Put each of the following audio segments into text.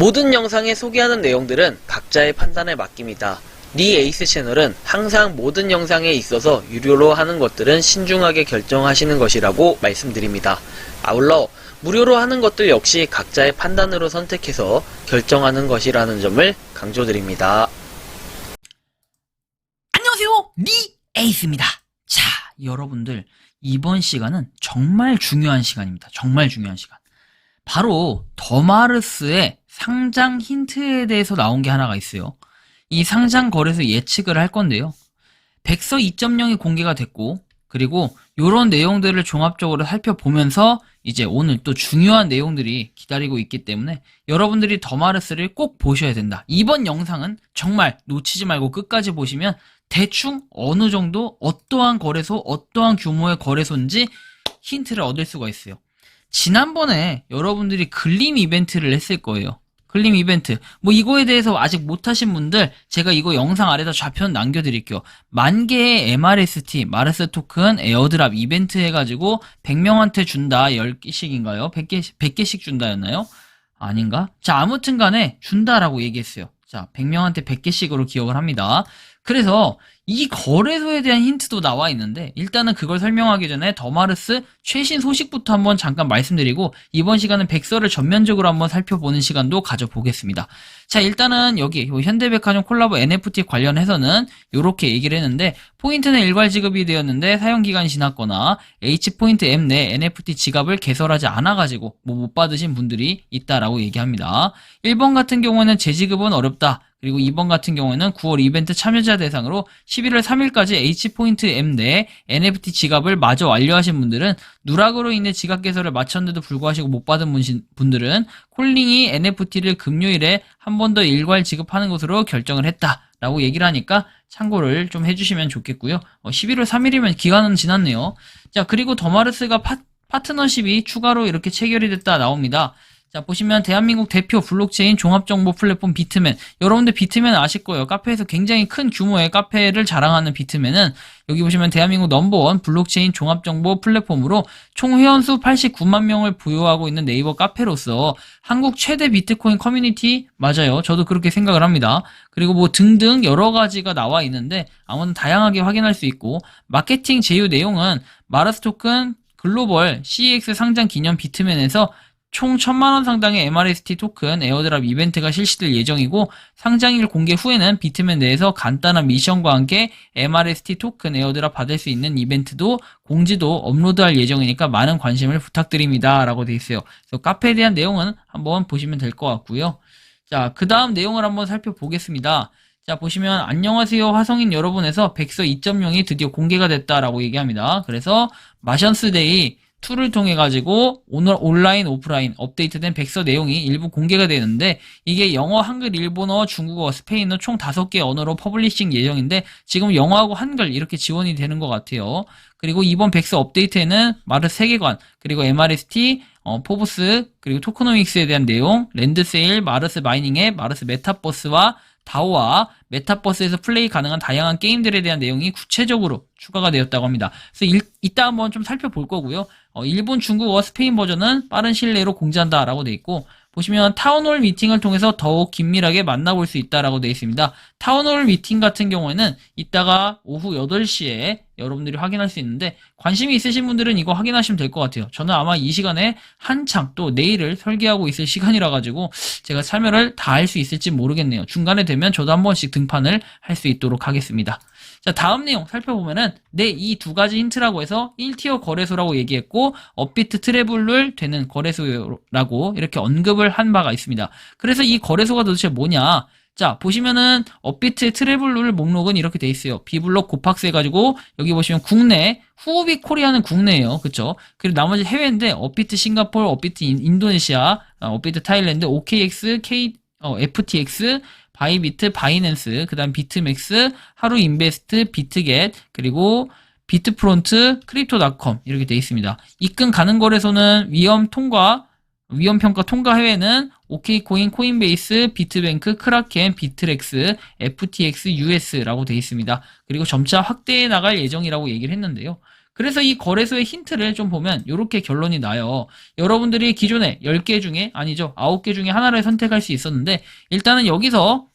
모든 영상에 소개하는 내용들은 각자의 판단에 맡깁니다. 니 에이스 채널은 항상 모든 영상에 있어서 유료로 하는 것들은 신중하게 결정하시는 것이라고 말씀드립니다. 아울러 무료로 하는 것들 역시 각자의 판단으로 선택해서 결정하는 것이라는 점을 강조드립니다. 안녕하세요, 니 에이스입니다. 자, 여러분들 이번 시간은 정말 중요한 시간입니다. 정말 중요한 시간. 바로 더마르스의 상장 힌트에 대해서 나온 게 하나가 있어요. 이 상장 거래소 예측을 할 건데요. 백서 2.0이 공개가 됐고, 그리고 이런 내용들을 종합적으로 살펴보면서 이제 오늘 또 중요한 내용들이 기다리고 있기 때문에 여러분들이 더마르스를 꼭 보셔야 된다. 이번 영상은 정말 놓치지 말고 끝까지 보시면 대충 어느 정도 어떠한 거래소, 어떠한 규모의 거래소인지 힌트를 얻을 수가 있어요. 지난번에 여러분들이 글림 이벤트를 했을 거예요. 글림 이벤트. 뭐 이거에 대해서 아직 못하신 분들 제가 이거 영상 아래다 좌편 남겨드릴게요. 만 개의 MRST, 마르스 토큰 에어드랍 이벤트 해가지고 100명한테 준다. 10개씩인가요? 100개씩 준다였나요? 아닌가? 자, 아무튼 간에 준다라고 얘기했어요. 자, 100명한테 100개씩으로 기억을 합니다. 그래서 이 거래소에 대한 힌트도 나와 있는데 일단은 그걸 설명하기 전에 더마르스 최신 소식부터 한번 잠깐 말씀드리고 이번 시간은 백서를 전면적으로 한번 살펴보는 시간도 가져보겠습니다. 자, 일단은 여기 현대백화점 콜라보 NFT 관련해서는 이렇게 얘기를 했는데 포인트는 일괄 지급이 되었는데 사용기간이 지났거나 H포인트 앱 내 NFT 지갑을 개설하지 않아가지고 못 받으신 분들이 있다라고 얘기합니다. 1번 같은 경우에는 재지급은 어렵다. 그리고 2번 같은 경우에는 9월 이벤트 참여자 대상으로 11월 3일까지 H포인트 앱 내 NFT 지갑을 마저 완료하신 분들은 누락으로 인해 지갑 개설을 마쳤는데도 불구하고 못 받은 분들은 콜링이 NFT를 금요일에 한 번 더 일괄 지급하는 것으로 결정을 했다라고 얘기를 하니까 참고를 좀 해주시면 좋겠고요. 11월 3일이면 기간은 지났네요. 자, 그리고 더마르스가 파트너십이 추가로 이렇게 체결이 됐다 나옵니다. 자, 보시면 대한민국 대표 블록체인 종합정보 플랫폼 비트맨. 여러분들 비트맨 아실 거예요. 카페에서 굉장히 큰 규모의 카페를 자랑하는 비트맨은 여기 보시면 대한민국 넘버원 블록체인 종합정보 플랫폼으로 총 회원수 89만 명을 보유하고 있는 네이버 카페로서 한국 최대 비트코인 커뮤니티 맞아요. 저도 그렇게 생각을 합니다. 그리고 뭐 등등 여러 가지가 나와 있는데 아무튼 다양하게 확인할 수 있고 마케팅 제휴 내용은 마르스 토큰 글로벌 CEX 상장 기념 비트맨에서 총 1000만원 상당의 MRST 토큰 에어드랍 이벤트가 실시될 예정이고 상장일 공개 후에는 비트맨 내에서 간단한 미션과 함께 MRST 토큰 에어드랍 받을 수 있는 이벤트도 공지도 업로드할 예정이니까 많은 관심을 부탁드립니다 라고 되어 있어요. 그래서 카페에 대한 내용은 한번 보시면 될 것 같고요. 자, 그 다음 내용을 한번 살펴보겠습니다. 자, 보시면 안녕하세요 화성인 여러분에서 백서 2.0이 드디어 공개가 됐다라고 얘기합니다. 그래서 마션스데이 2를 통해 가지고 오늘 온라인 오프라인 업데이트된 백서 내용이 일부 공개가 되는데 이게 영어, 한글, 일본어, 중국어, 스페인어 총 5개 언어로 퍼블리싱 예정인데 지금 영어하고 한글 이렇게 지원이 되는 것 같아요. 그리고 이번 백서 업데이트에는 마르스 세계관, 그리고 MRST, 포브스, 그리고 토크노믹스에 대한 내용, 랜드세일, 마르스 마이닝 앱, 마르스 메타버스와 다오와 메타버스에서 플레이 가능한 다양한 게임들에 대한 내용이 구체적으로 추가가 되었다고 합니다. 그래서 이따 한번 좀 살펴볼 거고요. 일본, 중국어, 스페인 버전은 빠른 시일 내로 공지한다라고 되어 있고 보시면 타운홀 미팅을 통해서 더욱 긴밀하게 만나볼 수 있다라고 되어 있습니다. 타운홀 미팅 같은 경우에는 이따가 오후 8시에 여러분들이 확인할 수 있는데 관심이 있으신 분들은 이거 확인하시면 될 것 같아요. 저는 아마 이 시간에 한창 또 내일을 설계하고 있을 시간이라 가지고 제가 참여를 다 할 수 있을지 모르겠네요. 중간에 되면 저도 한 번씩 등판을 할 수 있도록 하겠습니다. 자, 다음 내용 살펴보면은 이 두 가지 힌트라고 해서 1티어 거래소라고 얘기했고 업비트 트래블을 되는 거래소라고 이렇게 언급을 한 바가 있습니다. 그래서 이 거래소가 도대체 뭐냐? 자, 보시면은 업비트 트래블룰 목록은 이렇게 돼 있어요. B블록 곱박스 해가지고 여기 보시면 국내 후오비 코리아는 국내예요. 그쵸? 그리고 나머지 해외인데 업비트 싱가포르, 업비트 인도네시아, 업비트 타일랜드, OKX, FTX, 바이비트, 바이낸스, 그 다음 비트맥스, 하루인베스트, 비트겟, 그리고 비트프론트, 크립토닷컴 이렇게 되어 있습니다. 입금 가능 거래소는 위험평가 통과 해외는 OK코인, 코인베이스, 비트뱅크, 크라켄, 비트렉스, FTX, US라고 되어 있습니다. 그리고 점차 확대해 나갈 예정이라고 얘기를 했는데요. 그래서 이 거래소의 힌트를 좀 보면 이렇게 결론이 나요. 여러분들이 기존에 10개 중에 아니죠. 9개 중에 하나를 선택할 수 있었는데 일단은 여기서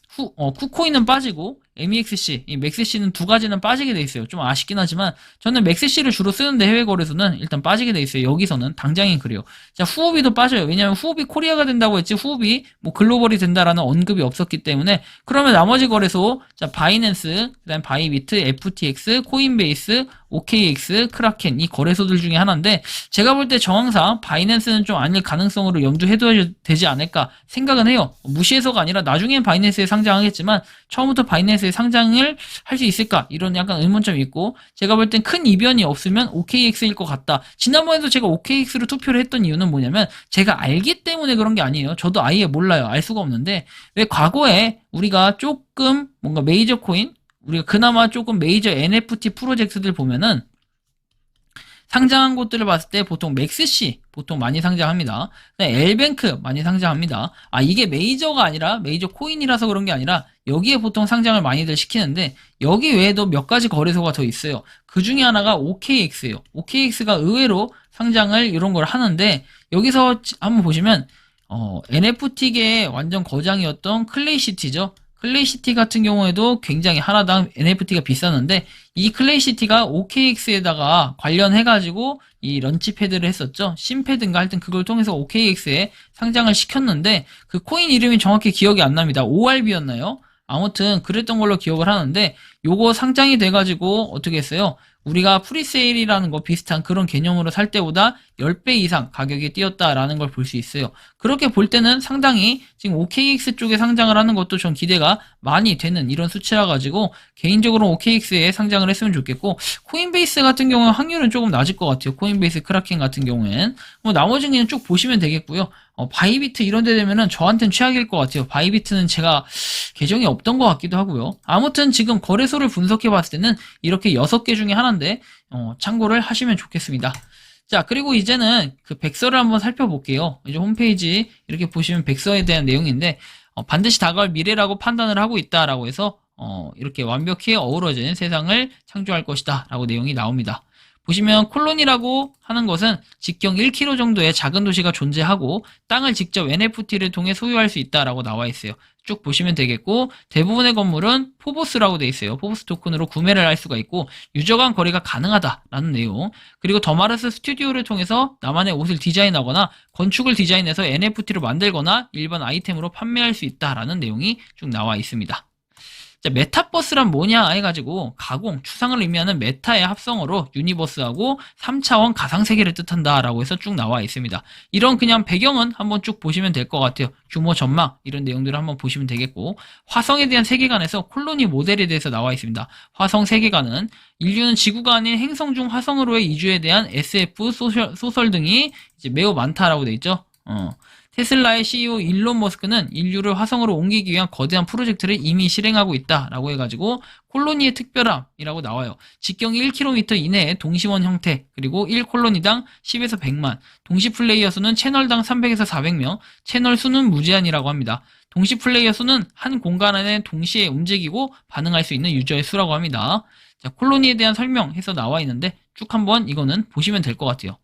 쿠코인은 빠지고 MEXC, 이 맥스C는 두 가지는 빠지게 돼 있어요. 좀 아쉽긴 하지만 저는 맥스C를 주로 쓰는데 해외 거래소는 일단 빠지게 돼 있어요. 여기서는 당장엔 그래요. 자, 후오비도 빠져요. 왜냐면 후오비 코리아가 된다고 했지 후오비 뭐 글로벌이 된다라는 언급이 없었기 때문에 그러면 나머지 거래소 자, 바이낸스, 그다음 바이비트, FTX, 코인베이스, OKX, 크라켄 이 거래소들 중에 하나인데 제가 볼 때 정황상 바이낸스는 좀 아닐 가능성으로 염두해둬야 되지 않을까 생각은 해요. 무시해서가 아니라 나중엔 바이낸스에 상장하겠지만 처음부터 바이낸스에 상장을 할 수 있을까 이런 약간 의문점이 있고 제가 볼 땐 큰 이변이 없으면 OKX일 것 같다. 지난번에도 제가 OKX로 투표를 했던 이유는 뭐냐면 제가 알기 때문에 그런 게 아니에요. 저도 아예 몰라요. 알 수가 없는데 왜 과거에 우리가 조금 뭔가 메이저 코인 우리가 그나마 조금 메이저 NFT 프로젝트들 보면은 상장한 곳들을 봤을 때 보통 맥스C 보통 많이 상장합니다. 엘뱅크 많이 상장합니다. 아 이게 메이저가 아니라 메이저 코인이라서 그런 게 아니라 여기에 보통 상장을 많이들 시키는데 여기 외에도 몇 가지 거래소가 더 있어요. 그 중에 하나가 OKX예요. OKX가 의외로 상장을 이런 걸 하는데 여기서 한번 보시면 NFT계의 완전 거장이었던 클레이시티죠. 클레이시티 같은 경우에도 굉장히 하나당 NFT가 비쌌는데 이 클레이시티가 OKX에다가 관련해가지고 이 런치패드를 했었죠. 심패드인가 하여튼 그걸 통해서 OKX에 상장을 시켰는데 그 코인 이름이 정확히 기억이 안 납니다. ORB였나요? 아무튼 그랬던 걸로 기억을 하는데 요거 상장이 돼가지고 어떻게 했어요? 우리가 프리세일이라는 거 비슷한 그런 개념으로 살 때보다 10배 이상 가격이 뛰었다라는 걸 볼 수 있어요. 그렇게 볼 때는 상당히 지금 OKX 쪽에 상장을 하는 것도 좀 기대가 많이 되는 이런 수치라 가지고 개인적으로 OKX에 상장을 했으면 좋겠고 코인베이스 같은 경우는 확률은 조금 낮을 것 같아요. 코인베이스 크라켄 같은 경우엔 뭐 나머지는 그냥 쭉 보시면 되겠고요. 바이비트 이런 데 되면은 저한테는 최악일 것 같아요. 바이비트는 제가 계정이 없던 것 같기도 하고요. 아무튼 지금 거래소를 분석해 봤을 때는 이렇게 6개 중에 하나인데 참고를 하시면 좋겠습니다. 자, 그리고 이제는 그 백서를 한번 살펴볼게요. 이제 홈페이지 이렇게 보시면 백서에 대한 내용인데 반드시 다가올 미래라고 판단을 하고 있다라고 해서 이렇게 완벽히 어우러진 세상을 창조할 것이다 라고 내용이 나옵니다. 보시면 콜론이라고 하는 것은 직경 1km 정도의 작은 도시가 존재하고 땅을 직접 NFT를 통해 소유할 수 있다라고 나와 있어요. 쭉 보시면 되겠고 대부분의 건물은 포보스라고 돼 있어요. 포보스 토큰으로 구매를 할 수가 있고 유저 간 거래가 가능하다라는 내용. 그리고 더마르스 스튜디오를 통해서 나만의 옷을 디자인하거나 건축을 디자인해서 NFT로 만들거나 일반 아이템으로 판매할 수 있다라는 내용이 쭉 나와 있습니다. 자, 메타버스란 뭐냐 해가지고 가공, 추상을 의미하는 메타의 합성어로 유니버스하고 3차원 가상세계를 뜻한다 라고 해서 쭉 나와 있습니다. 이런 그냥 배경은 한번 쭉 보시면 될 것 같아요. 규모 전망 이런 내용들을 한번 보시면 되겠고 화성에 대한 세계관에서 콜로니 모델에 대해서 나와 있습니다. 화성 세계관은 인류는 지구가 아닌 행성 중 화성으로의 이주에 대한 SF 소설 등이 이제 매우 많다라고 돼 있죠. 테슬라의 CEO 일론 머스크는 인류를 화성으로 옮기기 위한 거대한 프로젝트를 이미 실행하고 있다라고 해가지고 콜로니의 특별함이라고 나와요. 직경 1km 이내에 동시원 형태 그리고 1콜로니당 10에서 100만 동시 플레이어 수는 채널당 300에서 400명 채널 수는 무제한이라고 합니다. 동시 플레이어 수는 한 공간 안에 동시에 움직이고 반응할 수 있는 유저의 수라고 합니다. 자, 콜로니에 대한 설명해서 나와 있는데 쭉 한번 이거는 보시면 될 것 같아요.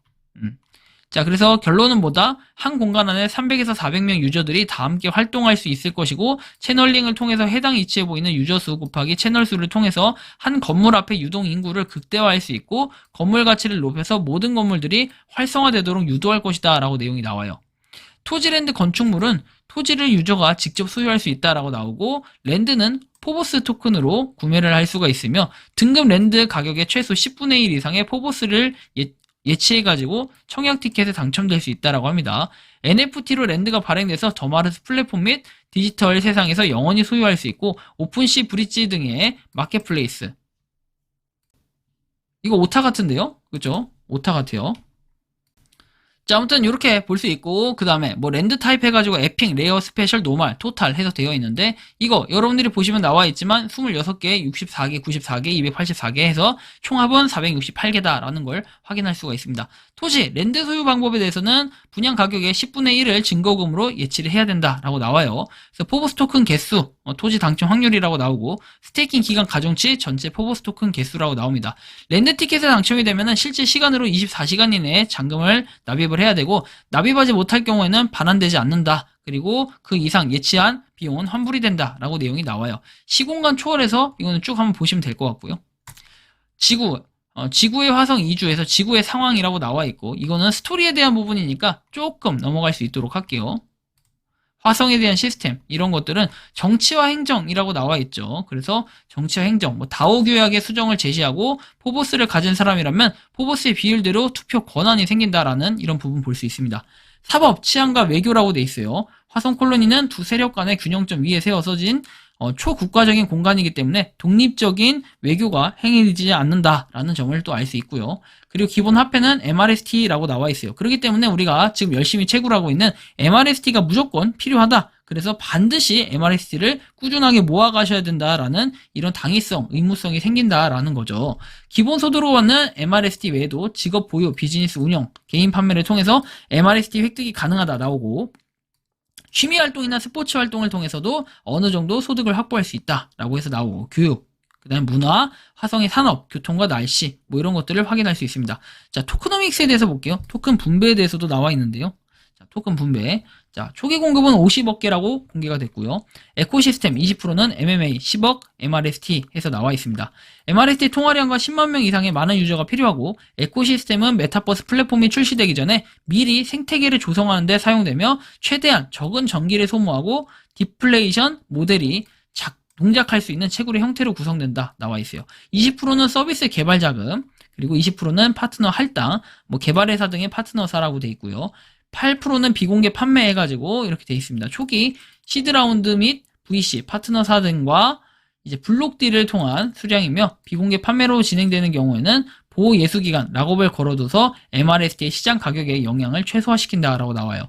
자, 그래서 결론은 뭐다? 한 공간 안에 300에서 400명 유저들이 다 함께 활동할 수 있을 것이고 채널링을 통해서 해당 위치에 보이는 유저 수 곱하기 채널 수를 통해서 한 건물 앞에 유동 인구를 극대화할 수 있고 건물 가치를 높여서 모든 건물들이 활성화되도록 유도할 것이다 라고 내용이 나와요. 토지랜드 건축물은 토지를 유저가 직접 소유할 수 있다라고 나오고 랜드는 포보스 토큰으로 구매를 할 수가 있으며 등급 랜드 가격의 최소 10분의 1 이상의 포보스를 예치해가지고 청약 티켓에 당첨될 수 있다라고 합니다. NFT로 랜드가 발행돼서 더마르스 플랫폼 및 디지털 세상에서 영원히 소유할 수 있고 오픈시 브릿지 등의 마켓플레이스. 이거 오타 같은데요? 그죠? 오타 같아요. 자, 아무튼 이렇게 볼 수 있고 그 다음에 뭐 랜드 타입 해가지고 에픽, 레어, 스페셜, 노말, 토탈 해서 되어 있는데 이거 여러분들이 보시면 나와 있지만 26개, 64개, 94개, 284개 해서 총합은 468개다 라는 걸 확인할 수가 있습니다. 토지, 랜드 소유 방법에 대해서는 분양 가격의 10분의 1을 증거금으로 예치를 해야 된다 라고 나와요. 그래서 포보스 토큰 개수 토지 당첨 확률이라고 나오고 스테이킹 기간 가중치 전체 포보스 토큰 개수라고 나옵니다. 랜드 티켓에 당첨이 되면은 실제 시간으로 24시간 이내에 잔금을 납입을 해야 되고 납입하지 못할 경우에는 반환되지 않는다. 그리고 그 이상 예치한 비용은 환불이 된다라고 내용이 나와요. 시공간 초월해서 이거는 쭉 한번 보시면 될 것 같고요. 지구의 화성 2주에서 지구의 상황이라고 나와 있고 이거는 스토리에 대한 부분이니까 조금 넘어갈 수 있도록 할게요. 화성에 대한 시스템 이런 것들은 정치와 행정이라고 나와 있죠. 그래서 정치와 행정, 다오 규약의 수정을 제시하고 포보스를 가진 사람이라면 포보스의 비율대로 투표 권한이 생긴다라는 이런 부분 볼 수 있습니다. 사법, 치안과 외교라고 돼 있어요. 화성 콜로니는 두 세력 간의 균형점 위에 세워서진 초국가적인 공간이기 때문에 독립적인 외교가 행해지지 않는다라는 점을 또 알 수 있고요. 그리고 기본 화폐는 MRST라고 나와 있어요. 그렇기 때문에 우리가 지금 열심히 채굴하고 있는 MRST가 무조건 필요하다. 그래서 반드시 MRST를 꾸준하게 모아가셔야 된다라는 이런 당위성, 의무성이 생긴다라는 거죠. 기본소득으로 받는 MRST 외에도 직업 보유, 비즈니스 운영, 개인 판매를 통해서 MRST 획득이 가능하다 나오고 취미 활동이나 스포츠 활동을 통해서도 어느 정도 소득을 확보할 수 있다라고 해서 나오고 교육, 그 다음에 문화, 화성의 산업, 교통과 날씨 이런 것들을 확인할 수 있습니다. 자, 토크노믹스에 대해서 볼게요. 토큰 분배에 대해서도 나와 있는데요. 자, 토큰 분배. 자, 초기 공급은 50억 개라고 공개가 됐고요. 에코시스템 20%는 MMA 10억 MRST 해서 나와 있습니다. MRST 통화량과 10만 명 이상의 많은 유저가 필요하고 에코시스템은 메타버스 플랫폼이 출시되기 전에 미리 생태계를 조성하는 데 사용되며 최대한 적은 전기를 소모하고 디플레이션 모델이 동작할 수 있는 채굴의 형태로 구성된다 나와 있어요. 20%는 서비스 개발 자금, 그리고 20%는 파트너 할당, 개발회사 등의 파트너사라고 돼 있고요. 8%는 비공개 판매해가지고 이렇게 돼 있습니다. 초기 시드라운드 및 VC, 파트너사 등과 이제 블록 딜을 통한 수량이며 비공개 판매로 진행되는 경우에는 보호 예수기간, 락업을 걸어둬서 MRST의 시장 가격에 영향을 최소화시킨다라고 나와요.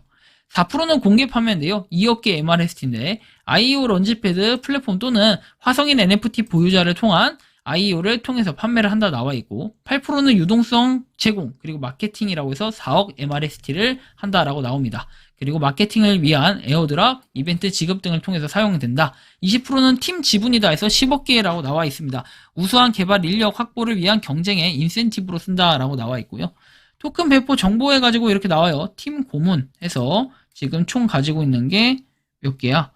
4%는 공개 판매인데요. 2억 개 MRST인데 IEO 런치패드 플랫폼 또는 화성인 NFT 보유자를 통한 IEO를 통해서 판매를 한다 나와 있고 8%는 유동성 제공 그리고 마케팅이라고 해서 4억 MRST를 한다라고 나옵니다. 그리고 마케팅을 위한 에어드랍, 이벤트 지급 등을 통해서 사용된다. 20%는 팀 지분이다 해서 10억 개라고 나와 있습니다. 우수한 개발 인력 확보를 위한 경쟁의 인센티브로 쓴다라고 나와 있고요. 토큰 배포 정보해가지고 이렇게 나와요. 팀 고문 해서 지금 총 가지고 있는 게 몇 개야?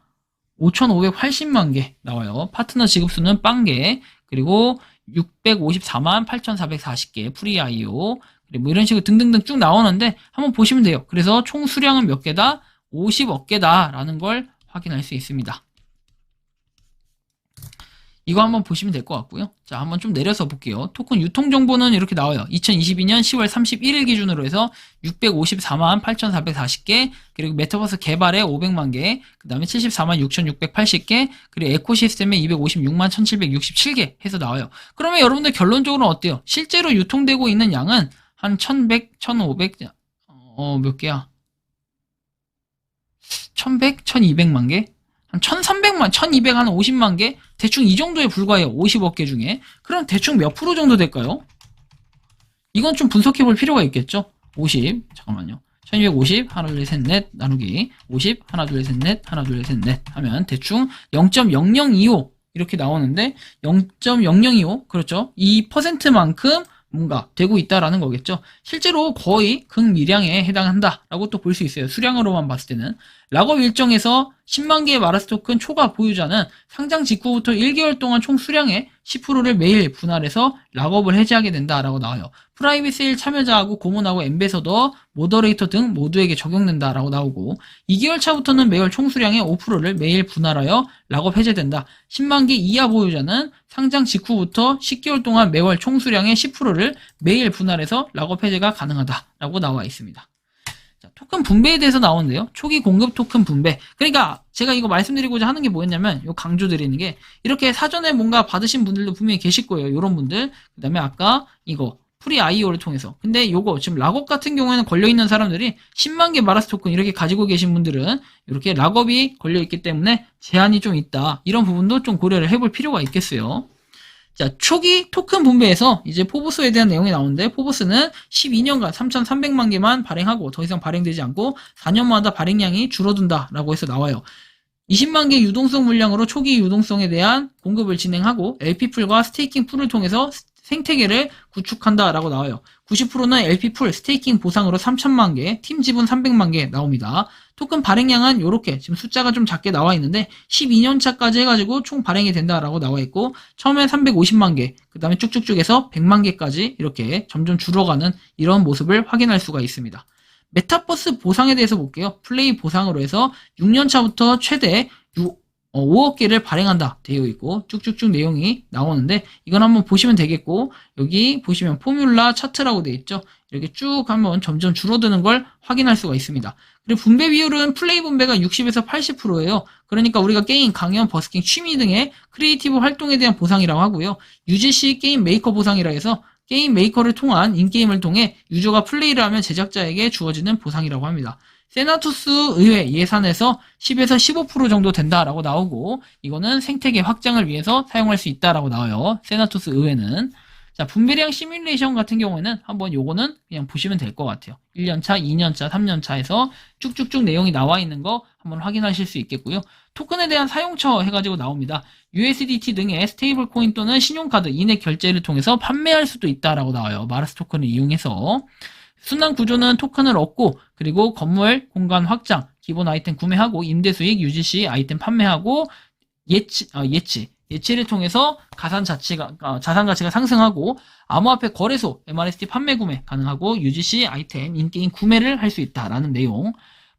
5,580만 개 나와요. 파트너 지급수는 빵개, 그리고 654만 8,440개 프리 IO, 그리고 이런 식으로 등등등 쭉 나오는데 한번 보시면 돼요. 그래서 총 수량은 몇 개다? 50억 개다라는 걸 확인할 수 있습니다. 이거 한번 보시면 될 것 같고요. 자, 한번 좀 내려서 볼게요. 토큰 유통 정보는 이렇게 나와요. 2022년 10월 31일 기준으로 해서 654만 8,440개, 그리고 메타버스 개발에 500만 개, 그 다음에 74만 6,680개, 그리고 에코시스템에 256만 1,767개 해서 나와요. 그러면 여러분들 결론적으로는 어때요? 실제로 유통되고 있는 양은 한 1,100, 1,500, 몇 개야? 1,100, 1,200만 개? 한 1,300만, 1,200, 한 50만 개? 대충 이 정도에 불과해요. 50억 개 중에. 그럼 대충 몇 프로 정도 될까요? 이건 좀 분석해 볼 필요가 있겠죠? 50, 잠깐만요. 1250, 하나, 둘, 셋, 넷, 나누기. 50, 하나, 둘, 셋, 넷, 하나, 둘, 셋, 넷 하면 대충 0.0025 이렇게 나오는데 0.0025, 그렇죠? 이 퍼센트만큼 뭔가 되고 있다라는 거겠죠. 실제로 거의 극미량에 해당한다라고 또 볼 수 있어요. 수량으로만 봤을 때는. 락업 일정에서 10만 개의 마르스 토큰 초과 보유자는 상장 직후부터 1개월 동안 총 수량의 10%를 매일 분할해서 락업을 해제하게 된다라고 나와요. 프라이빗 세일 참여자하고 고문하고 엠베서더, 모더레이터 등 모두에게 적용된다라고 나오고 2개월 차부터는 매월 총 수량의 5%를 매일 분할하여 락업 해제된다. 10만 개 이하 보유자는 상장 직후부터 10개월 동안 매월 총 수량의 10%를 매일 분할해서 락업 해제가 가능하다라고 나와 있습니다. 자, 토큰 분배에 대해서 나오는데요. 초기 공급 토큰 분배. 그러니까 제가 이거 말씀드리고자 하는 게 뭐였냐면 요 강조드리는 게 이렇게 사전에 뭔가 받으신 분들도 분명히 계실 거예요. 요런 분들. 그 다음에 아까 이거 프리 IO를 통해서. 근데 요거 지금 락업 같은 경우에는 걸려있는 사람들이 10만 개 마라스 토큰 이렇게 가지고 계신 분들은 이렇게 락업이 걸려있기 때문에 제한이 좀 있다. 이런 부분도 좀 고려를 해볼 필요가 있겠어요. 자, 초기 토큰 분배에서 이제 포보스에 대한 내용이 나오는데 포보스는 12년간 3,300만 개만 발행하고 더 이상 발행되지 않고 4년마다 발행량이 줄어든다라고 해서 나와요. 20만 개 유동성 물량으로 초기 유동성에 대한 공급을 진행하고 LP풀과 스테이킹 풀을 통해서 생태계를 구축한다라고 나와요. 90%는 LP풀 스테이킹 보상으로 3천만 개, 팀 지분 300만 개 나옵니다. 토큰 발행량은 이렇게 지금 숫자가 좀 작게 나와 있는데 12년 차까지 해가지고 총 발행이 된다라고 나와 있고 처음엔 350만 개, 그 다음에 쭉쭉쭉 해서 100만 개까지 이렇게 점점 줄어가는 이런 모습을 확인할 수가 있습니다. 메타버스 보상에 대해서 볼게요. 플레이 보상으로 해서 6년 차부터 최대 5억 개를 발행한다 되어 있고 쭉쭉쭉 내용이 나오는데 이건 한번 보시면 되겠고 여기 보시면 포뮬라 차트라고 되어 있죠. 이렇게 쭉 하면 점점 줄어드는 걸 확인할 수가 있습니다. 그리고 분배 비율은 플레이 분배가 60에서 80%예요. 그러니까 우리가 게임, 강연, 버스킹, 취미 등의 크리에이티브 활동에 대한 보상이라고 하고요. UGC 게임 메이커 보상이라 해서 게임 메이커를 통한 인게임을 통해 유저가 플레이를 하면 제작자에게 주어지는 보상이라고 합니다. 세나투스 의회 예산에서 10에서 15% 정도 된다라고 나오고 이거는 생태계 확장을 위해서 사용할 수 있다라고 나와요. 세나투스 의회는. 자, 분배량 시뮬레이션 같은 경우에는 한번 요거는 그냥 보시면 될 것 같아요. 1년차, 2년차, 3년차에서 쭉쭉쭉 내용이 나와 있는 거 한번 확인하실 수 있겠고요. 토큰에 대한 사용처 해가지고 나옵니다. USDT 등의 스테이블 코인 또는 신용카드, 이넥 결제를 통해서 판매할 수도 있다라고 나와요. 마르스 토큰을 이용해서. 순환 구조는 토큰을 얻고 그리고 건물 공간 확장, 기본 아이템 구매하고 임대 수익, UGC 아이템 판매하고 예치를 통해서 자산 가치가 상승하고 암호화폐 거래소, MRST 판매 구매 가능하고 UGC 아이템 인게임 구매를 할 수 있다라는 내용.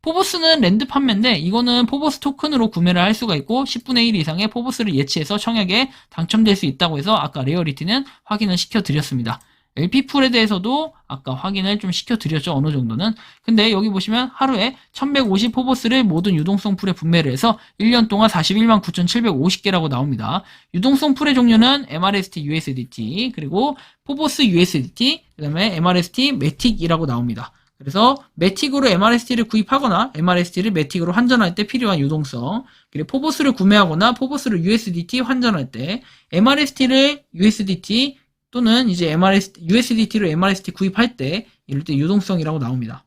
포보스는 랜드 판매인데 이거는 포보스 토큰으로 구매를 할 수가 있고 10분의 1 이상의 포보스를 예치해서 청약에 당첨될 수 있다고 해서 아까 레어리티는 확인을 시켜드렸습니다. LP풀에 대해서도 아까 확인을 좀 시켜드렸죠. 어느 정도는. 근데 여기 보시면 하루에 1150 포보스를 모든 유동성 풀에 분배를 해서 1년 동안 41만 9,750개라고 나옵니다. 유동성 풀의 종류는 MRST, USDT, 그리고 포보스 USDT, 그 다음에 MRST, 매틱이라고 나옵니다. 그래서 매틱으로 MRST를 구입하거나 MRST를 매틱으로 환전할 때 필요한 유동성, 그리고 포보스를 구매하거나 포보스를 USDT 환전할 때 MRST를 USDT 또는 이제 USDT로 MRST 구입할 때 이럴 때 유동성이라고 나옵니다.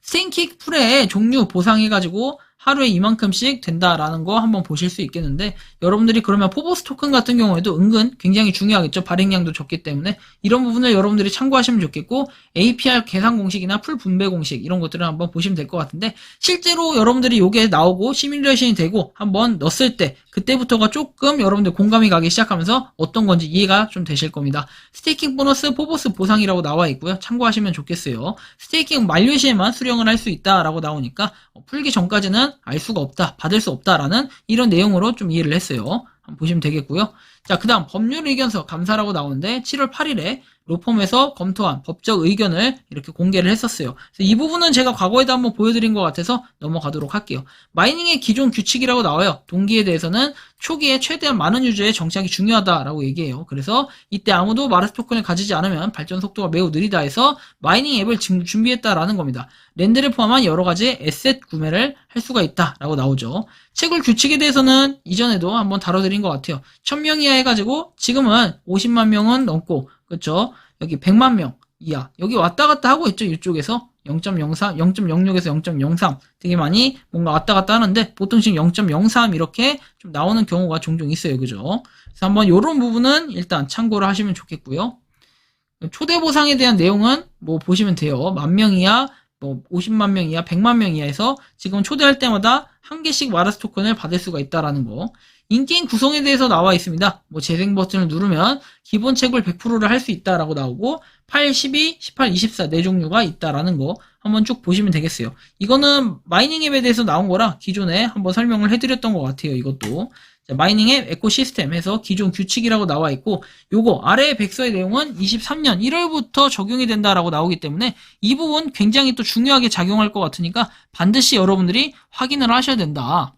스테이킹 풀의 종류 보상해가지고 하루에 이만큼씩 된다라는 거 한번 보실 수 있겠는데 여러분들이 그러면 포보스 토큰 같은 경우에도 은근 굉장히 중요하겠죠. 발행량도 적기 때문에 이런 부분을 여러분들이 참고하시면 좋겠고 APR 계산 공식이나 풀 분배 공식 이런 것들을 한번 보시면 될 것 같은데 실제로 여러분들이 요게 나오고 시뮬레이션이 되고 한번 넣었을 때 그때부터가 조금 여러분들 공감이 가기 시작하면서 어떤 건지 이해가 좀 되실 겁니다. 스테이킹 보너스 포보스 보상이라고 나와 있고요. 참고하시면 좋겠어요. 스테이킹 만료 시에만 수령을 할 수 있다라고 나오니까 풀기 전까지는 알 수가 없다, 받을 수 없다라는 이런 내용으로 좀 이해를 했어요. 한번 보시면 되겠고요. 자, 그 다음 법률 의견서 감사라고 나오는데 7월 8일에 로펌에서 검토한 법적 의견을 이렇게 공개를 했었어요. 그래서 이 부분은 제가 과거에도 한번 보여드린 것 같아서 넘어가도록 할게요. 마이닝의 기존 규칙이라고 나와요. 동기에 대해서는 초기에 최대한 많은 유저의 정착이 중요하다라고 얘기해요. 그래서 이때 아무도 마르스 토큰을 가지지 않으면 발전 속도가 매우 느리다 해서 마이닝 앱을 준비했다라는 겁니다. 랜드를 포함한 여러 가지 에셋 구매를 할 수가 있다라고 나오죠. 채굴 규칙에 대해서는 이전에도 한번 다뤄드린 것 같아요. 1000명 이하 해가지고 지금은 50만 명은 넘고 그렇죠? 여기 100만 명 이하 여기 왔다 갔다 하고 있죠. 이쪽에서 0.03, 0.06에서 0.03 되게 많이 뭔가 왔다 갔다 하는데 보통 지금 0.03 이렇게 좀 나오는 경우가 종종 있어요. 그죠? 그래서 한번 이런 부분은 일단 참고를 하시면 좋겠고요. 초대 보상에 대한 내용은 뭐 보시면 돼요. 10,000명 이하, 뭐 50만 명 이하, 100만 명 이하에서 지금 초대할 때마다 한 개씩 마르스 토큰을 받을 수가 있다라는 거. 인게임 구성에 대해서 나와 있습니다. 뭐 재생 버튼을 누르면 기본 채굴 100%를 할 수 있다라고 나오고 8, 12, 18, 24 네 종류가 있다라는 거 한번 쭉 보시면 되겠어요. 이거는 마이닝 앱에 대해서 나온 거라 기존에 한번 설명을 해드렸던 것 같아요. 이것도 자, 마이닝 앱 에코시스템 해서 기존 규칙이라고 나와 있고 요거 아래 백서의 내용은 23년 1월부터 적용이 된다라고 나오기 때문에 이 부분 굉장히 또 중요하게 작용할 것 같으니까 반드시 여러분들이 확인을 하셔야 된다.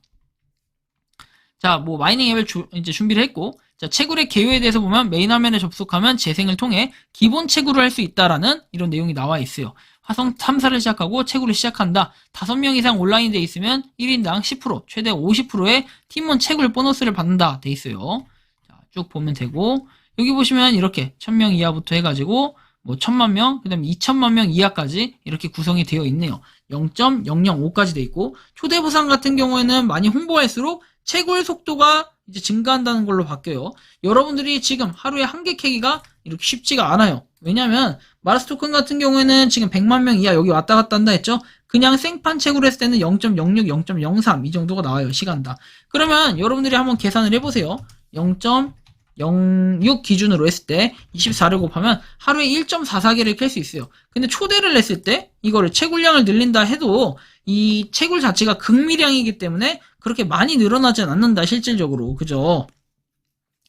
자, 뭐 마이닝 앱을 이제 준비를 했고, 자, 채굴의 개요에 대해서 보면 메인 화면에 접속하면 재생을 통해 기본 채굴을 할 수 있다라는 이런 내용이 나와 있어요. 화성 탐사를 시작하고 채굴을 시작한다. 5명 이상 온라인 돼 있으면 1인당 10%, 최대 50%의 팀원 채굴 보너스를 받는다 돼 있어요. 자, 쭉 보면 되고, 여기 보시면 이렇게 1000명 이하부터 해가지고 뭐 1000만 명, 그 다음에 2000만 명 이하까지 이렇게 구성이 되어 있네요. 0.005까지 돼 있고, 초대 보상 같은 경우에는 많이 홍보할수록 채굴 속도가 이제 증가한다는 걸로 바뀌어요. 여러분들이 지금 하루에 한 개 캐기가 이렇게 쉽지가 않아요. 왜냐면 마르스 토큰 같은 경우에는 지금 100만 명 이하 여기 왔다 갔다 한다 했죠. 그냥 생판 채굴 했을 때는 0.06, 0.03 이 정도가 나와요. 시간당. 그러면 여러분들이 한번 계산을 해보세요. 0.06 기준으로 했을 때 24를 곱하면 하루에 1.44개를 캘 수 있어요. 근데 초대를 냈을 때 이거를 채굴량을 늘린다 해도 이 채굴 자체가 극미량이기 때문에 그렇게 많이 늘어나진 않는다 실질적으로. 그죠?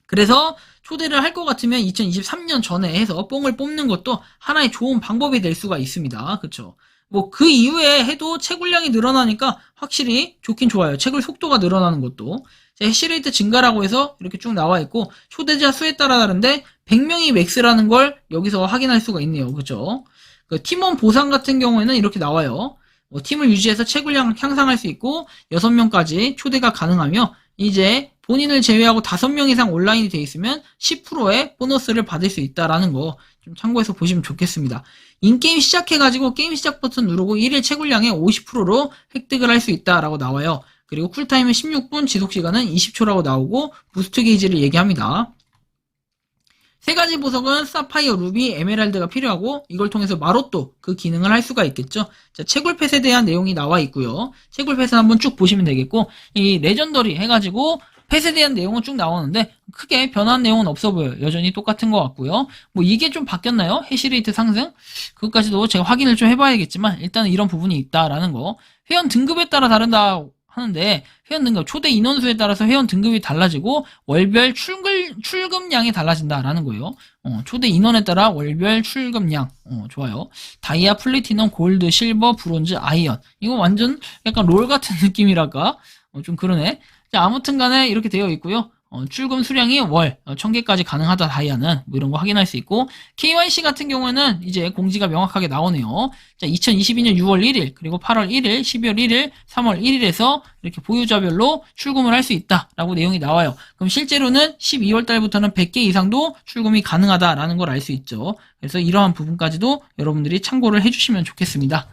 그래서 초대를 할 것 같으면 2023년 전에 해서 뽕을 뽑는 것도 하나의 좋은 방법이 될 수가 있습니다. 그쵸? 뭐 그 이후에 해도 채굴량이 늘어나니까 확실히 좋긴 좋아요. 채굴 속도가 늘어나는 것도. 해시레이트 증가라고 해서 이렇게 쭉 나와 있고, 초대자 수에 따라 다른데 100명이 맥스라는 걸 여기서 확인할 수가 있네요. 그죠? 그 팀원 보상 같은 경우에는 이렇게 나와요. 팀을 유지해서 채굴량을 향상할 수 있고 6명까지 초대가 가능하며, 이제 본인을 제외하고 5명 이상 온라인이 돼 있으면 10%의 보너스를 받을 수 있다라는 거 좀 참고해서 보시면 좋겠습니다. 인게임 시작해가지고 게임 시작 버튼 누르고 1일 채굴량의 50%로 획득을 할 수 있다라고 나와요. 그리고 쿨타임은 16분, 지속시간은 20초라고 나오고 부스트 게이지를 얘기합니다. 세 가지 보석은 사파이어, 루비, 에메랄드가 필요하고, 이걸 통해서 마로또 그 기능을 할 수가 있겠죠. 자, 채굴펫에 대한 내용이 나와 있고요. 채굴펫은 한번 쭉 보시면 되겠고, 이 레전더리 해가지고 펫에 대한 내용은 쭉 나오는데 크게 변한 내용은 없어 보여요. 여전히 똑같은 것 같고요. 뭐 이게 좀 바뀌었나요? 해시레이트 상승? 그것까지도 제가 확인을 좀 해봐야겠지만 일단은 이런 부분이 있다라는 거. 회원 등급에 따라 다른다 하는데, 회원 등급, 초대 인원수에 따라서 회원 등급이 달라지고 월별 출금량이 달라진다라는 거예요. 초대 인원에 따라 월별 출금량. 좋아요. 다이아, 플래티넘, 골드, 실버, 브론즈, 아이언. 이거 완전 약간 롤 같은 느낌이랄까? 좀 그러네. 자, 아무튼 간에 이렇게 되어 있고요. 출금 수량이 월 1000개까지 가능하다, 다이아는. 뭐 이런 거 확인할 수 있고, KYC 같은 경우에는 이제 공지가 명확하게 나오네요. 자, 2022년 6월 1일, 그리고 8월 1일, 12월 1일, 3월 1일에서 이렇게 보유자별로 출금을 할 수 있다라고 내용이 나와요. 그럼 실제로는 12월 달부터는 100개 이상도 출금이 가능하다라는 걸 알 수 있죠. 그래서 이러한 부분까지도 여러분들이 참고를 해주시면 좋겠습니다.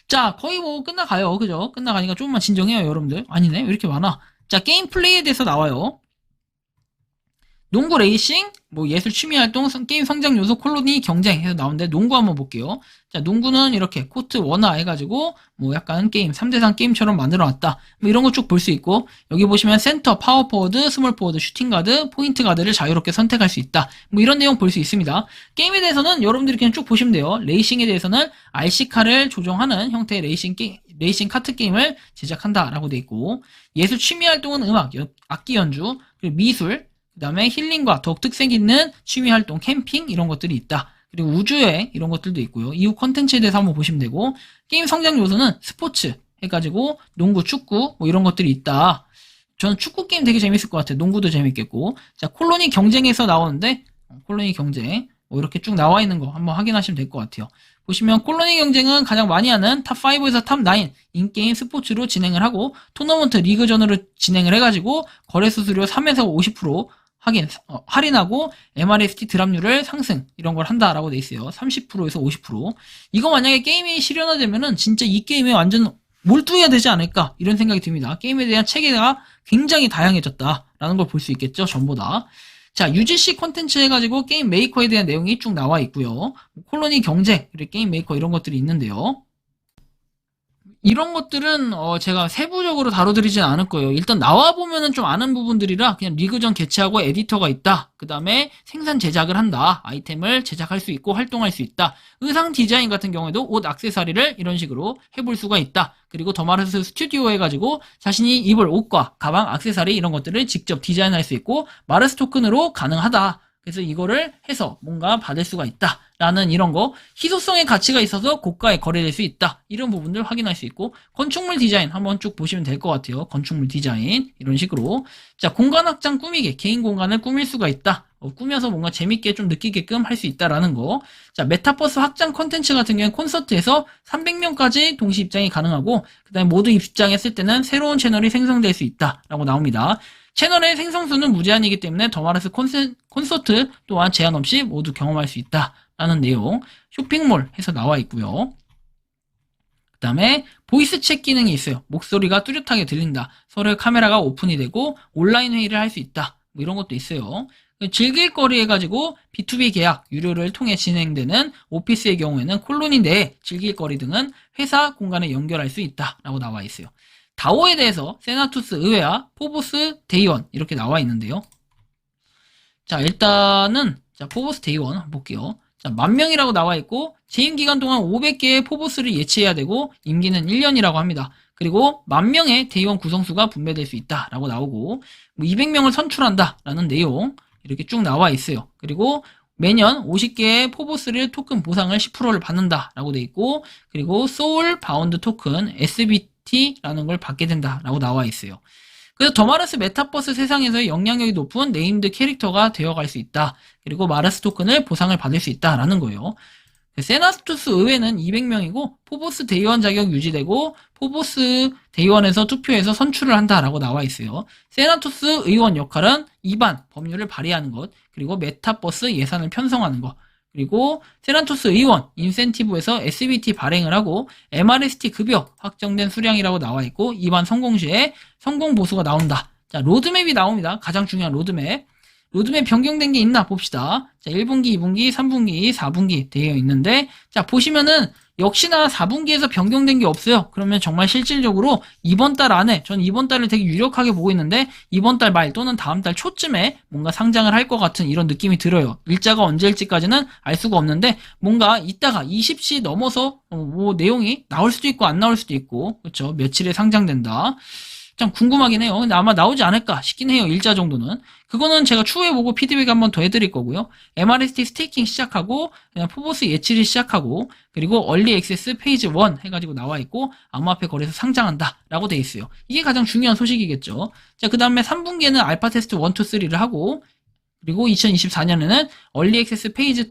자, 거의 뭐 끝나가요. 그죠? 끝나가니까 조금만 진정해요, 여러분들. 아니네, 왜 이렇게 많아? 자, 게임 플레이에 대해서 나와요. 농구 레이싱, 뭐 예술 취미 활동, 게임 성장 요소, 콜로니, 경쟁 해서 나오는데, 농구 한번 볼게요. 자, 농구는 이렇게 코트 원화 해가지고 뭐 약간 게임 3대3 게임처럼 만들어놨다. 뭐 이런 거 쭉 볼 수 있고, 여기 보시면 센터, 파워포워드, 스몰포워드, 슈팅가드, 포인트 가드를 자유롭게 선택할 수 있다. 뭐 이런 내용 볼 수 있습니다. 게임에 대해서는 여러분들이 그냥 쭉 보시면 돼요. 레이싱에 대해서는 RC카를 조종하는 형태의 레이싱 카트 게임을 제작한다라고 돼 있고, 예술 취미 활동은 음악, 악기 연주, 그리고 미술, 그 다음에 힐링과 더욱 특색 있는 취미 활동, 캠핑 이런 것들이 있다. 그리고 우주여행 이런 것들도 있고요. 이후 컨텐츠에 대해서 한번 보시면 되고, 게임 성장 요소는 스포츠 해가지고 농구, 축구 뭐 이런 것들이 있다. 저는 축구 게임 되게 재밌을 것 같아요. 농구도 재밌겠고. 자, 콜로니 경쟁에서 나오는데, 콜로니 경쟁 뭐 이렇게 쭉 나와 있는 거 한번 확인하시면 될 것 같아요. 보시면 콜로니 경쟁은 가장 많이 하는 탑5에서 탑9 인게임 스포츠로 진행을 하고, 토너먼트 리그전으로 진행을 해가지고 거래 수수료 3에서 50% 할인하고 MRST 드랍률을 상승 이런 걸 한다라고 돼 있어요. 30%에서 50%. 이거 만약에 게임이 실현화되면은 진짜 이 게임에 완전 몰두해야 되지 않을까 이런 생각이 듭니다. 게임에 대한 체계가 굉장히 다양해졌다라는 걸 볼 수 있겠죠. 전보다. 자, UGC 콘텐츠 해가지고 게임 메이커에 대한 내용이 쭉 나와 있고요. 콜로니 경쟁, 그리고 게임 메이커 이런 것들이 있는데요. 이런 것들은 제가 세부적으로 다뤄드리진 않을 거예요. 일단 나와보면은 좀 아는 부분들이라 그냥 리그전 개최하고 에디터가 있다. 그 다음에 생산 제작을 한다. 아이템을 제작할 수 있고 활동할 수 있다. 의상 디자인 같은 경우에도 옷 액세서리를 이런 식으로 해볼 수가 있다. 그리고 더마르스 스튜디오 해가지고 자신이 입을 옷과 가방, 액세서리 이런 것들을 직접 디자인할 수 있고 마르스 토큰으로 가능하다. 그래서 이거를 해서 뭔가 받을 수가 있다. 라는 이런 거, 희소성의 가치가 있어서 고가에 거래될 수 있다. 이런 부분들 확인할 수 있고, 건축물 디자인 한번 쭉 보시면 될 것 같아요. 건축물 디자인 이런 식으로. 자, 공간 확장 꾸미기, 개인 공간을 꾸밀 수가 있다. 꾸며서 뭔가 재밌게 좀 느끼게끔 할 수 있다라는 거. 자, 메타버스 확장 컨텐츠 같은 경우는 콘서트에서 300명까지 동시 입장이 가능하고, 그 다음에 모두 입장했을 때는 새로운 채널이 생성될 수 있다라고 나옵니다. 채널의 생성수는 무제한이기 때문에 더마르스 콘서트 또한 제한 없이 모두 경험할 수 있다. 라는 내용, 쇼핑몰 해서 나와 있고요. 그 다음에 보이스 챗 기능이 있어요. 목소리가 뚜렷하게 들린다. 서로의 카메라가 오픈이 되고 온라인 회의를 할 수 있다. 뭐 이런 것도 있어요. 즐길 거리 해가지고 B2B 계약, 유료를 통해 진행되는 오피스의 경우에는 콜로니 내에 즐길 거리 등은 회사 공간에 연결할 수 있다. 라고 나와 있어요. 다오에 대해서 세나투스 의회와 포보스 데이원 이렇게 나와 있는데요. 자, 일단은 포보스 데이원 한번 볼게요. 자, 10,000명이라고 나와 있고 재임 기간 동안 500개의 포보스를 예치해야 되고 임기는 1년이라고 합니다. 그리고 10,000명의 대의원 구성수가 분배될 수 있다라고 나오고 200명을 선출한다라는 내용 이렇게 쭉 나와 있어요. 그리고 매년 50개의 포보스를 토큰 보상을 10%를 받는다라고 돼 있고 그리고 소울 바운드 토큰 SBT라는 걸 받게 된다라고 나와 있어요. 그래서 더 마르스 메타버스 세상에서의 영향력이 높은 네임드 캐릭터가 되어갈 수 있다. 그리고 마르스 토큰을 보상을 받을 수 있다라는 거예요. 세나투스 의회는 200명이고 포보스 대의원 자격 유지되고 포보스 대의원에서 투표해서 선출을 한다라고 나와 있어요. 세나투스 의원 역할은 입안 법률을 발의하는 것, 그리고 메타버스 예산을 편성하는 것, 그리고 세나투스 의원 인센티브에서 SBT 발행을 하고 MRST 급여 확정된 수량이라고 나와 있고 입안 성공 시에 성공 보수가 나온다. 자, 로드맵이 나옵니다. 가장 중요한 로드맵. 로드맵 변경된 게 있나 봅시다. 자, 1분기, 2분기, 3분기, 4분기 되어 있는데 자, 보시면은 역시나 4분기에서 변경된 게 없어요. 그러면 정말 실질적으로 이번 달 안에 전 이번 달을 되게 유력하게 보고 있는데 이번 달 말 또는 다음 달 초쯤에 뭔가 상장을 할 것 같은 이런 느낌이 들어요. 일자가 언제일지까지는 알 수가 없는데 뭔가 이따가 20시 넘어서 뭐 내용이 나올 수도 있고 안 나올 수도 있고 그렇죠. 며칠에 상장된다. 참 궁금하긴 해요. 근데 아마 나오지 않을까 싶긴 해요. 일자 정도는. 그거는 제가 추후에 보고 피드백 한번 더 해드릴 거고요. MRST 스테이킹 시작하고 그냥 포보스 예치를 시작하고 그리고 얼리 액세스 페이지 1 해가지고 나와 있고 암호화폐 거래소 상장한다 라고 돼 있어요. 이게 가장 중요한 소식이겠죠. 자, 그 다음에 3분기에는 알파 테스트 1, 2, 3를 하고 그리고 2024년에는 얼리 액세스 페이지 2,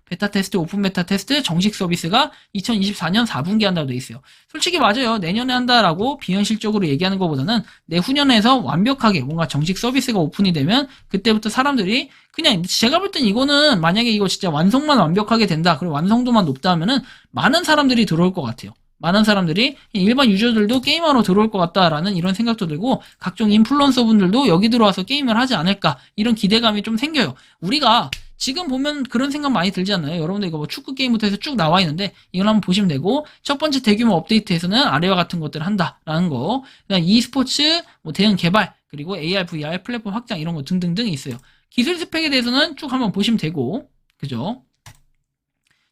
베타 테스트, 오픈 베타 테스트, 정식 서비스가 2024년 4분기에 한다고 돼 있어요. 솔직히 맞아요. 내년에 한다라고 비현실적으로 얘기하는 것보다는 내후년에서 완벽하게 뭔가 정식 서비스가 오픈이 되면 그때부터 사람들이 그냥 제가 볼 땐 이거는 만약에 이거 진짜 완성만 완벽하게 된다. 그리고 완성도만 높다 하면은 많은 사람들이 들어올 것 같아요. 많은 사람들이 일반 유저들도 게임하러 들어올 것 같다라는 이런 생각도 들고 각종 인플루언서 분들도 여기 들어와서 게임을 하지 않을까 이런 기대감이 좀 생겨요. 우리가 지금 보면 그런 생각 많이 들지 않나요? 여러분들 이거 뭐 축구 게임부터 해서 쭉 나와 있는데 이걸 한번 보시면 되고 첫 번째 대규모 업데이트에서는 아래와 같은 것들을 한다라는 거 그다음 e스포츠 뭐 대응 개발 그리고 AR, VR 플랫폼 확장 이런 거 등등등 있어요. 기술 스펙에 대해서는 쭉 한번 보시면 되고 그죠?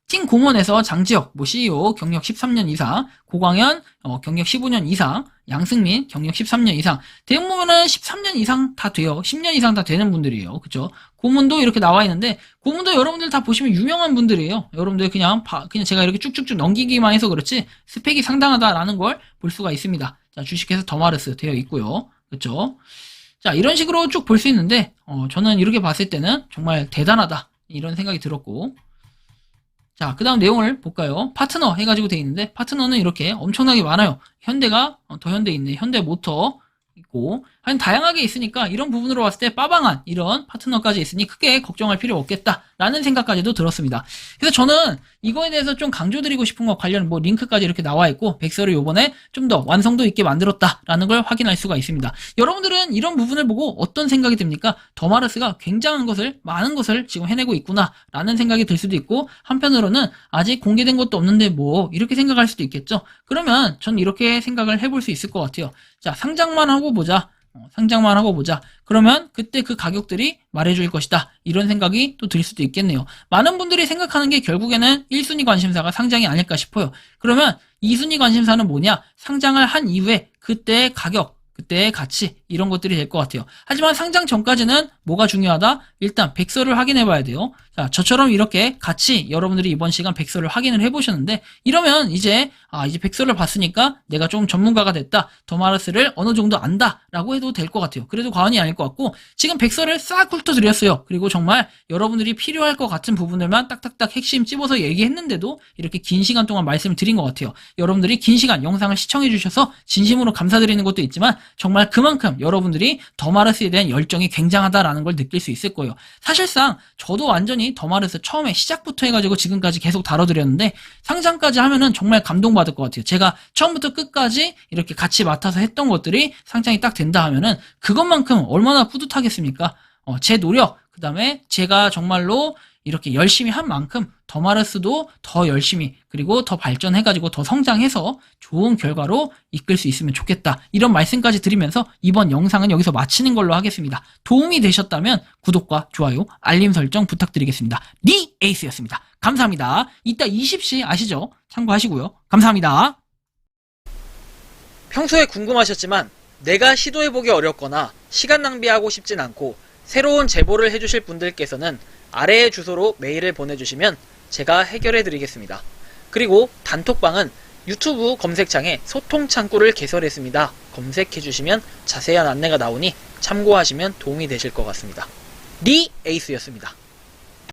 팀 공원에서 장지혁, CEO 경력 13년 이상, 고광현 경력 15년 이상, 양승민 경력 13년 이상. 대응 보면은 13년 이상 다 돼요. 10년 이상 다 되는 분들이에요. 그죠? 고문도 이렇게 나와 있는데 고문도 여러분들 다 보시면 유명한 분들이에요. 여러분들 그냥 제가 이렇게 쭉쭉쭉 넘기기만 해서 그렇지 스펙이 상당하다라는 걸 볼 수가 있습니다. 자, 주식회사 더마르스 되어 있고요. 그렇죠? 자, 이런 식으로 쭉 볼 수 있는데 저는 이렇게 봤을 때는 정말 대단하다. 이런 생각이 들었고 자, 그 다음 내용을 볼까요? 파트너 해가지고 돼 있는데, 파트너는 이렇게 엄청나게 많아요. 현대가, 더 현대 있네. 현대모터 있고, 한 다양하게 있으니까 이런 부분으로 봤을 때 빠방한 이런 파트너까지 있으니 크게 걱정할 필요 없겠다라는 생각까지도 들었습니다. 그래서 저는 이거에 대해서 좀 강조드리고 싶은 거 관련 뭐 링크까지 이렇게 나와 있고, 백서를 요번에 좀 더 완성도 있게 만들었다라는 걸 확인할 수가 있습니다. 여러분들은 이런 부분을 보고 어떤 생각이 듭니까? 더마르스가 굉장한 것을, 많은 것을 지금 해내고 있구나라는 생각이 들 수도 있고, 한편으로는 아직 공개된 것도 없는데 뭐 이렇게 생각할 수도 있겠죠. 그러면 전 이렇게 생각을 해볼 수 있을 것 같아요. 자, 상장만 하고 보자. 상장만 하고 보자. 그러면 그때 그 가격들이 말해줄 것이다. 이런 생각이 또 들 수도 있겠네요. 많은 분들이 생각하는 게 결국에는 1순위 관심사가 상장이 아닐까 싶어요. 그러면 2순위 관심사는 뭐냐? 상장을 한 이후에 그때의 가격, 그때의 가치 이런 것들이 될 것 같아요. 하지만 상장 전까지는 뭐가 중요하다? 일단 백서를 확인해 봐야 돼요. 자, 저처럼 이렇게 같이 여러분들이 이번 시간 백서를 확인을 해보셨는데 이러면 이제 이제 백서를 봤으니까 내가 좀 전문가가 됐다. 더마르스를 어느 정도 안다 라고 해도 될 것 같아요. 그래도 과언이 아닐 것 같고 지금 백서를 싹 훑어드렸어요. 그리고 정말 여러분들이 필요할 것 같은 부분들만 딱딱딱 핵심 찝어서 얘기했는데도 이렇게 긴 시간 동안 말씀을 드린 것 같아요. 여러분들이 긴 시간 영상을 시청해 주셔서 진심으로 감사드리는 것도 있지만 정말 그만큼 여러분들이 더마르스에 대한 열정이 굉장하다라는 걸 느낄 수 있을 거예요. 사실상 저도 완전히 더마르스 처음에 시작부터 해가지고 지금까지 계속 다뤄드렸는데 상장까지 하면은 정말 감동받을 것 같아요. 제가 처음부터 끝까지 이렇게 같이 맡아서 했던 것들이 상장이 딱 된다 하면은 그것만큼 얼마나 뿌듯하겠습니까? 제 노력, 그 다음에 제가 정말로 이렇게 열심히 한 만큼 더마르스도 더 열심히 그리고 더 발전해가지고 더 성장해서 좋은 결과로 이끌 수 있으면 좋겠다. 이런 말씀까지 드리면서 이번 영상은 여기서 마치는 걸로 하겠습니다. 도움이 되셨다면 구독과 좋아요, 알림 설정 부탁드리겠습니다. 리 에이스였습니다. 감사합니다. 이따 20시 아시죠? 참고하시고요. 감사합니다. 평소에 궁금하셨지만 내가 시도해보기 어렵거나 시간 낭비하고 싶진 않고 새로운 제보를 해주실 분들께서는 아래의 주소로 메일을 보내주시면 제가 해결해드리겠습니다. 그리고 단톡방은 유튜브 검색창에 소통 창구를 개설했습니다. 검색해주시면 자세한 안내가 나오니 참고하시면 도움이 되실 것 같습니다. 리 에이스였습니다.